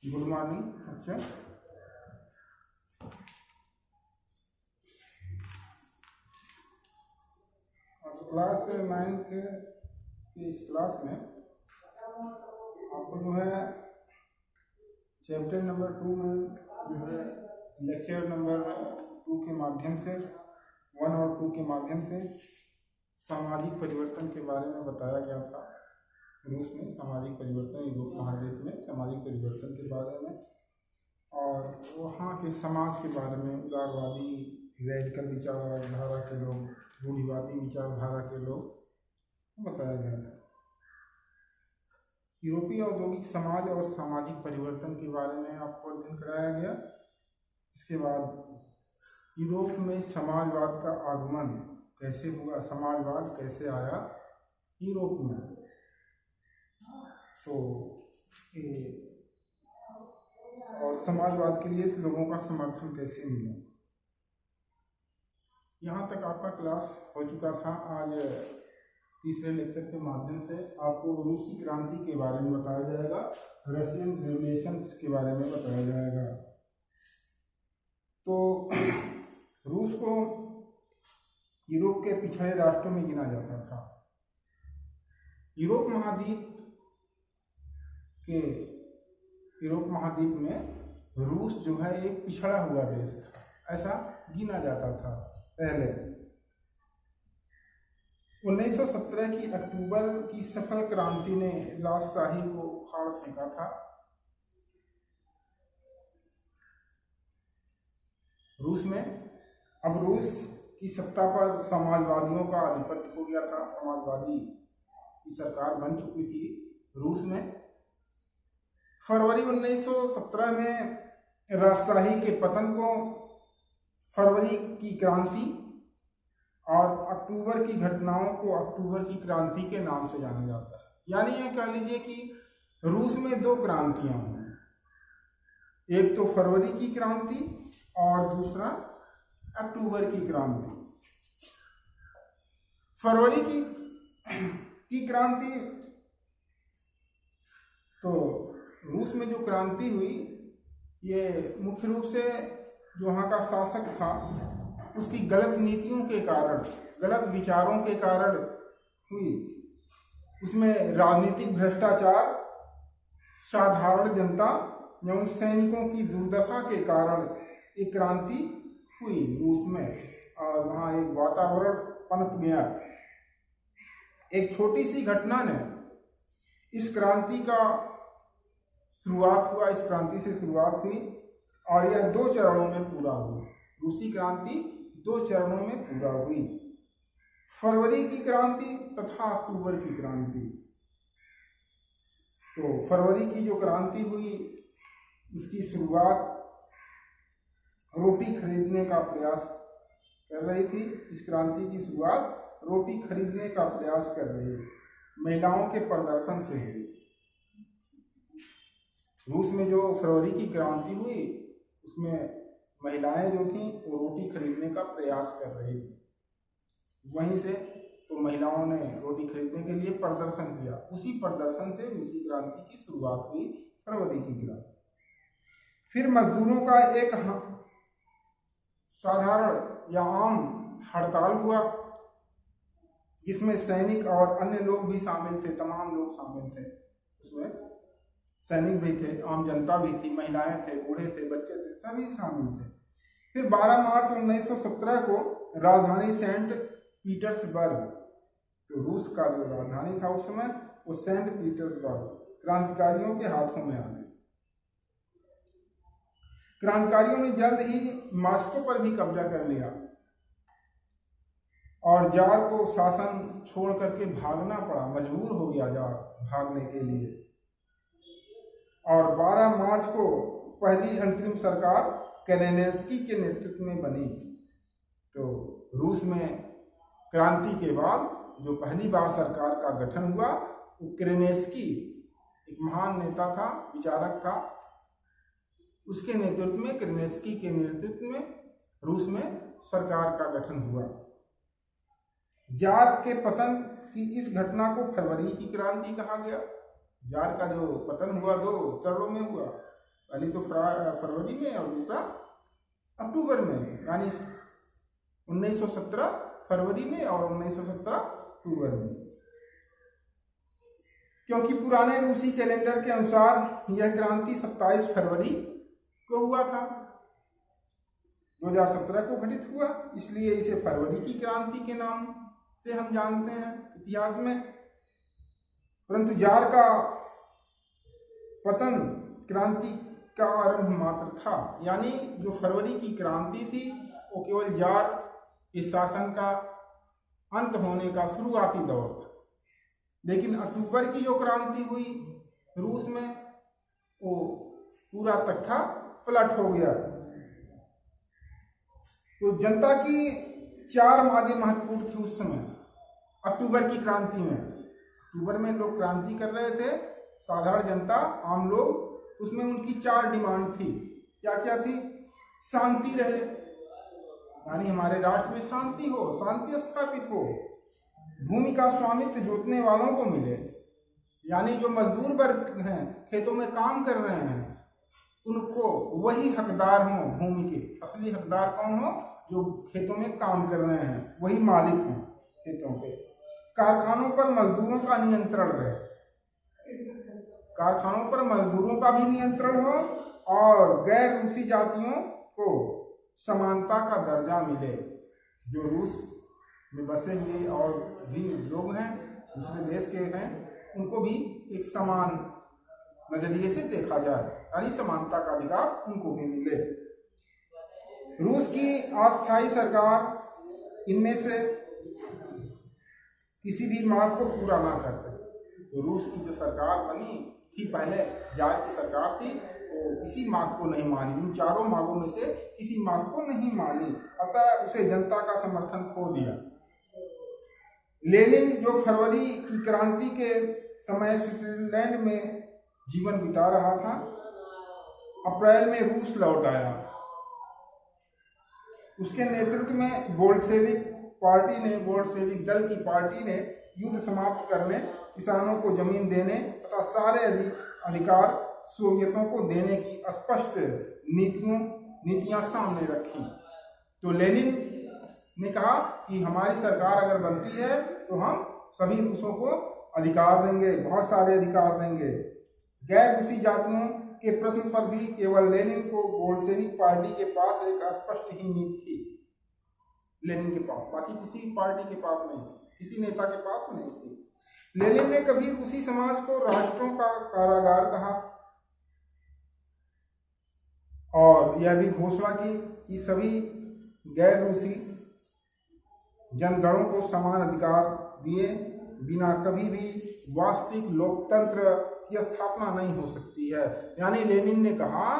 Good morning बच्चों। आज class 9th की इस क्लास में आपको जो है चैप्टर नंबर 2 में जो है लेक्चर नंबर 2 के माध्यम से 1 और 2 के माध्यम से सामाजिक परिवर्तन के बारे में बताया गया था। रूस में सामाजिक परिवर्तन, यूरोप महाद्वीप में सामाजिक परिवर्तन के बारे में और वहाँ के समाज के बारे में उदारवादी रेडिकल विचारधारा के लोग, रूढ़िवादी विचारधारा के लोग बताया गया था। यूरोपीय औद्योगिक समाज और सामाजिक परिवर्तन के बारे में आपको अध्ययन कराया गया। इसके बाद यूरोप में समाजवाद का आगमन कैसे हुआ, समाजवाद कैसे आया यूरोप में, तो और समाजवाद के लिए लोगों का समर्थन कैसे मिला। यहाँ तक आपका क्लास हो चुका था। आज तीसरे लेक्चर के माध्यम से आपको रूसी क्रांति के बारे में बताया जाएगा, रशियन रिवॉल्यूशंस के बारे में बताया जाएगा। तो रूस को यूरोप के पिछड़े राष्ट्रों में गिना जाता था। यूरोप महाद्वीप में रूस जो है एक पिछड़ा हुआ देश था, ऐसा गिना जाता था पहले। 1917 की अक्टूबर की सफल क्रांति ने राजशाही को उखाड़ फेंका था। रूस में अब रूस की सत्ता पर समाजवादियों का आधिपत्य हो गया था। समाजवादी की सरकार बन चुकी थी रूस में। फरवरी 1917 में राजशाही के पतन को फरवरी की क्रांति और अक्टूबर की घटनाओं को अक्टूबर की क्रांति के नाम से जाना जाता है। यानी यह कह लीजिए कि रूस में दो क्रांतियां हुई, एक तो फरवरी की क्रांति और दूसरा अक्टूबर की क्रांति। फरवरी की क्रांति, तो रूस में जो क्रांति हुई ये मुख्य रूप से जो वहाँ का शासक था उसकी गलत नीतियों के कारण, गलत विचारों के कारण हुई। उसमें राजनीतिक भ्रष्टाचार, साधारण जनता एवं सैनिकों की दुर्दशा के कारण एक क्रांति हुई रूस में और वहाँ एक वातावरण पनप गया। एक छोटी सी घटना ने इस क्रांति का शुरुआत हुआ, इस क्रांति से शुरुआत हुई और यह 2 चरणों में पूरा हुआ। रूसी क्रांति 2 चरणों में पूरा हुई, फरवरी की क्रांति तथा अक्टूबर की क्रांति। तो फरवरी की जो क्रांति हुई उसकी शुरुआत रोटी खरीदने का प्रयास कर रही थी। इस क्रांति की शुरुआत रोटी खरीदने का प्रयास कर रही महिलाओं के प्रदर्शन से हुई। रूस में जो फरवरी की क्रांति हुई उसमें महिलाएं जो थीं वो रोटी खरीदने का प्रयास कर रही थी। वहीं से तो महिलाओं ने रोटी खरीदने के लिए प्रदर्शन किया। उसी प्रदर्शन से रूसी क्रांति की शुरुआत हुई, फरवरी की क्रांति। फिर मजदूरों का एक साधारण या आम हड़ताल हुआ जिसमें सैनिक और अन्य लोग भी शामिल थे, तमाम लोग शामिल थे। उसमें सैनिक भी थे, आम जनता भी थी, महिलाएं थे, बूढ़े थे, बच्चे थे, सभी शामिल थे। फिर 12 मार्च 1917 को राजधानी सेंट पीटर्सबर्ग, तो रूस का जो राजधानी था उस समय वो सेंट पीटर्सबर्ग क्रांतिकारियों के हाथों में आ गई। क्रांतिकारियों ने जल्द ही मॉस्को पर भी कब्जा कर लिया और जार को शासन छोड़ करके भागना पड़ा, मजबूर हो गया जार भागने के लिए। और 12 मार्च को पहली अंतरिम सरकार केरेनेस्की के नेतृत्व में बनी। तो रूस में क्रांति के बाद जो पहली बार सरकार का गठन हुआ वो केरेनेस्की, एक महान नेता था, विचारक था, उसके नेतृत्व में, केरेनेस्की के नेतृत्व में रूस में सरकार का गठन हुआ। जार के पतन की इस घटना को फरवरी की क्रांति कहा गया। जार का जो पतन हुआ 2 चरणों में हुआ। पहली तो फरवरी में और दूसरा अक्टूबर में, यानी 1917 फरवरी में और 1917 अक्टूबर में। क्योंकि पुराने रूसी कैलेंडर के अनुसार यह क्रांति 27 फरवरी को हुआ था, 2017 को घटित हुआ, इसलिए इसे फरवरी की क्रांति के नाम से हम जानते हैं इतिहास में। परंतु जार का पतन क्रांति का आरंभ मात्र था, यानी जो फरवरी की क्रांति थी वो केवल जार के शासन का अंत होने का शुरुआती दौर था। लेकिन अक्टूबर की जो क्रांति हुई रूस में, वो पूरा तख्ता पलट हो गया। तो जनता की 4 मांगें महत्वपूर्ण थी उस समय अक्टूबर की क्रांति में। अक्टूबर में लोग क्रांति कर रहे थे, साधारण जनता, आम लोग, उसमें उनकी 4 डिमांड थी। क्या क्या थी? शांति रहे, यानी हमारे राष्ट्र में शांति हो, शांति स्थापित हो, भूमि का स्वामित्व जोतने वालों को मिले, यानी जो मजदूर वर्ग हैं, खेतों में काम कर रहे हैं, उनको वही हकदार हों भूमि के। असली हकदार कौन हो? जो खेतों में काम कर रहे हैं, वही मालिक हों खेतों के। कारखानों पर मजदूरों का नियंत्रण रहे, कारखानों पर मजदूरों का भी नियंत्रण हो, और गैर रूसी जातियों को समानता का दर्जा मिले। जो रूस में बसे हुए और भी लोग हैं, दूसरे देश के हैं, उनको भी एक समान नजरिए से देखा जाए, यानी समानता का अधिकार उनको भी मिले। रूस की अस्थायी सरकार इनमें से किसी भी मांग को पूरा ना कर सके। तो रूस की जो सरकार बनी थी, पहले जार की सरकार थी, तो किसी मांग को नहीं मानी, उन 4 मांगों में से किसी मांग को नहीं मानी, अतः उसे जनता का समर्थन खो दिया। लेनिन जो फरवरी की क्रांति के समय स्विट्जरलैंड में जीवन बिता रहा था, अप्रैल में रूस लौट आया। उसके नेतृत्व में बोल्शेविक दल की पार्टी ने युद्ध समाप्त करने, किसानों को जमीन देने तथा सारे अधिकार सोवियतों को देने की स्पष्ट नीतियां सामने रखी। तो लेनिन ने कहा कि हमारी सरकार अगर बनती है तो हम सभी रूसों को अधिकार देंगे, बहुत सारे अधिकार देंगे। गैर रूसी जातियों के प्रश्न पर भी केवल लेनिन को बोल्शेविक पार्टी के पास एक स्पष्ट ही नीति थी, लेनिन के पास, बाकी किसी पार्टी के पास नहीं, किसी नेता के पास नहीं थी। लेनिन ने कभी रूसी समाज को राष्ट्रों का कारागार कहा और यह भी घोषणा की कि सभी गैर रूसी जनगणों को समान अधिकार दिए बिना कभी भी वास्तविक लोकतंत्र की स्थापना नहीं हो सकती है। यानी लेनिन ने कहा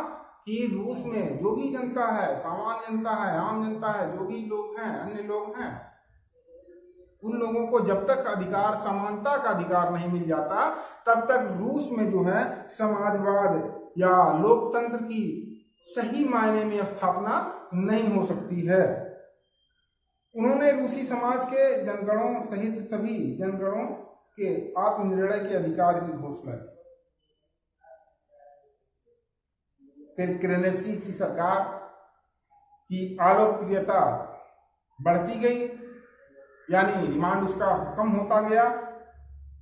कि रूस में जो भी जनता है, सामान्य जनता है, आम जनता है, जो भी लोग हैं, अन्य लोग हैं, उन लोगों को जब तक अधिकार, समानता का अधिकार नहीं मिल जाता, तब तक रूस में जो है समाजवाद या लोकतंत्र की सही मायने में स्थापना नहीं हो सकती है। उन्होंने रूसी समाज के जनगणों सहित सभी जनगणों के आत्मनिर्णय के अधिकार की घोषणा की। फिर केरेन्स्की की सरकार की अलोकप्रियता बढ़ती गई, यानी डिमांड उसका कम होता गया,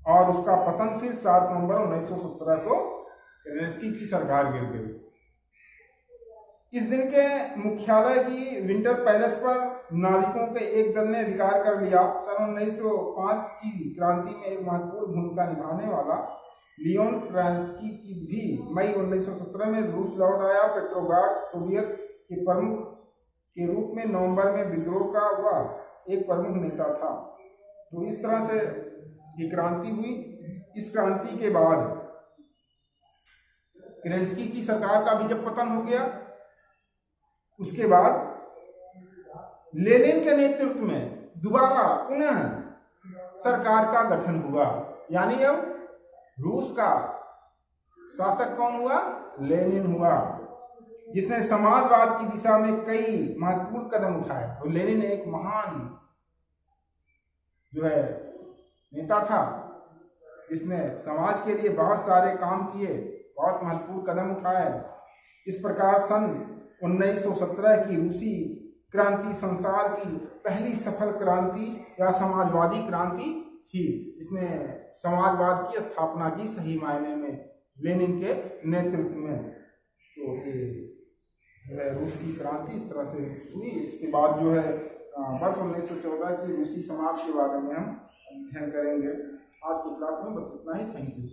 और उसका पतन फिर 7 नवंबर 1917 को केरेन्स्की की सरकार गिर गई। इस दिन के मुख्यालय की विंटर पैलेस पर नाविकों के एक दल ने अधिकार कर लिया। सन 1905 की क्रांति में एक महत्वपूर्ण भूमिका निभाने वाला लियोन ट्रांस्की की भी मई 1917 में रूस लौट आया। पेट्रोग्राड सोवियत के प्रमुख के रूप में नवंबर में विद्रोह का वह एक प्रमुख नेता था। तो इस तरह से ये क्रांति हुई। इस क्रांति के बाद केरेन्स्की की सरकार का भी जब पतन हो गया, उसके बाद लेनिन के नेतृत्व में दोबारा पुनः सरकार का गठन हुआ। यानी अब रूस का शासक कौन हुआ? लेनिन हुआ, जिसने समाजवाद की दिशा में कई महत्वपूर्ण कदम उठाए। तो लेनिन एक महान जो है नेता था, जिसने समाज के लिए बहुत सारे काम किए, बहुत महत्वपूर्ण कदम उठाए। इस प्रकार सन 1917 की रूसी क्रांति संसार की पहली सफल क्रांति या समाजवादी क्रांति थी। इसने समाजवाद की स्थापना की सही मायने में लेनिन के नेतृत्व में। तो ये रूस की क्रांति इस तरह से हुई। इसके बाद जो है वर्ष 1914 की रूसी समाज के बारे में हम अध्ययन करेंगे। आज की क्लास में बस इतना ही। Thank you.